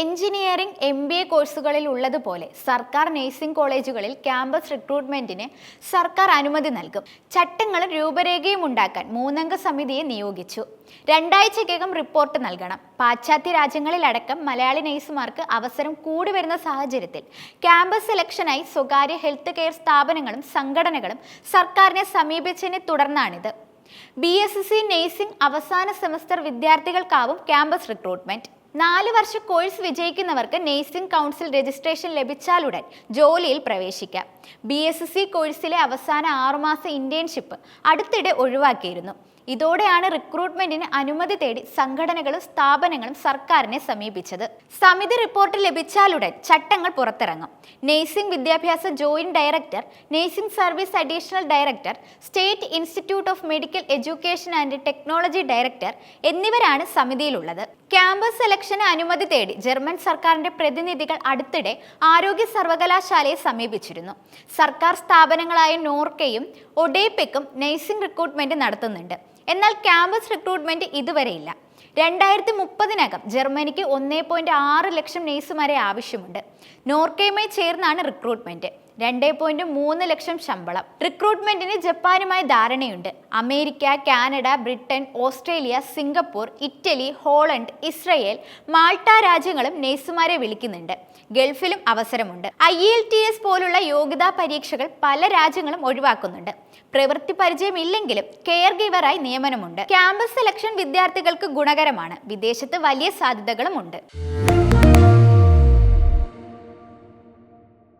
Engineering MBA കോഴ്സുകളിൽ ഉള്ളതുപോലെ സർക്കാർ നഴ്സിംഗ് കോളേജുകളിൽ ക്യാമ്പസ് റിക്രൂട്ട്മെന്റിന് സർക്കാർ അനുമതി നൽകും. ചട്ടങ്ങളും രൂപരേഖയും ഉണ്ടാക്കാൻ 3-അംഗ സമിതിയെ നിയോഗിച്ചു. 2 ആഴ്ചയ്ക്കകം റിപ്പോർട്ട് നൽകണം. പാശ്ചാത്യ രാജ്യങ്ങളിലടക്കം മലയാളി നഴ്സുമാർക്ക് അവസരം കൂടി വരുന്ന സാഹചര്യത്തിൽ ക്യാമ്പസ് സെലക്ഷനായി സ്വകാര്യ ഹെൽത്ത് കെയർ സ്ഥാപനങ്ങളും സംഘടനകളും സർക്കാരിനെ സമീപിച്ചതിനെ തുടർന്നാണിത്. BSc നഴ്സിംഗ് അവസാന സെമസ്റ്റർ വിദ്യാർത്ഥികൾക്കാവും ക്യാമ്പസ് റിക്രൂട്ട്മെന്റ്. 4 വർഷ കോഴ്സ് വിജയിക്കുന്നവർക്ക് നഴ്സിംഗ് കൗൺസിൽ രജിസ്ട്രേഷൻ ലഭിച്ചാലുടൻ ജോലിയിൽ പ്രവേശിക്കാം. BSc കോഴ്സിലെ അവസാന 6 മാസ ഇന്റേൺഷിപ്പ് അടുത്തിടെ ഒഴിവാക്കിയിരുന്നു. ഇതോടെയാണ് റിക്രൂട്ട്മെന്റിന് അനുമതി തേടി സംഘടനകളും സ്ഥാപനങ്ങളും സർക്കാരിനെ സമീപിച്ചത്. സമിതി റിപ്പോർട്ട് ലഭിച്ചാലുടൻ ചട്ടങ്ങൾ പുറത്തിറങ്ങും. നഴ്സിംഗ് വിദ്യാഭ്യാസ joint director, nursing service additional director, state institute of medical education and technology director എന്നിവരാണ് സമിതിയിലുള്ളത്. ക്യാമ്പസ് സെലക്ഷന് അനുമതി തേടി ജർമ്മൻ സർക്കാരിന്റെ പ്രതിനിധികൾ അടുത്തിടെ ആരോഗ്യ സർവകലാശാലയെ സമീപിച്ചിരുന്നു. സർക്കാർ സ്ഥാപനങ്ങളായ നോർക്കയും ഒഡേപെക്കും നഴ്സിംഗ് റിക്രൂട്ട്മെന്റ് നടത്തുന്നുണ്ട്. എന്നാൽ ക്യാമ്പസ് റിക്രൂട്ട്മെന്റ് ഇതുവരെയില്ല. 2030-നകം ജർമ്മനിക്ക് 1.6 ലക്ഷം നഴ്സുമാരെ ആവശ്യമുണ്ട്. നോർക്കയുമായി ചേർന്നാണ് റിക്രൂട്ട്മെന്റ്. 2.3 ലക്ഷം ശമ്പളം. റിക്രൂട്ട്മെന്റിന് ജപ്പാനുമായി ധാരണയുണ്ട്. America, Canada, Britain, Australia, Singapore, Italy, Holland, Israel, Malta രാജ്യങ്ങളും നഴ്സുമാരെ വിളിക്കുന്നുണ്ട്. ഗൾഫിലും അവസരമുണ്ട്. IELTS പോലുള്ള യോഗ്യതാ പരീക്ഷകൾ പല രാജ്യങ്ങളും ഒഴിവാക്കുന്നുണ്ട്. പ്രവൃത്തി പരിചയമില്ലെങ്കിലും കെയർ ഗിവറായി നിയമനമുണ്ട്. ക്യാമ്പസ് സെലക്ഷൻ വിദ്യാർത്ഥികൾക്ക് ഗുണകരമാണ്. വിദേശത്ത് വലിയ സാധ്യതകളുമുണ്ട്.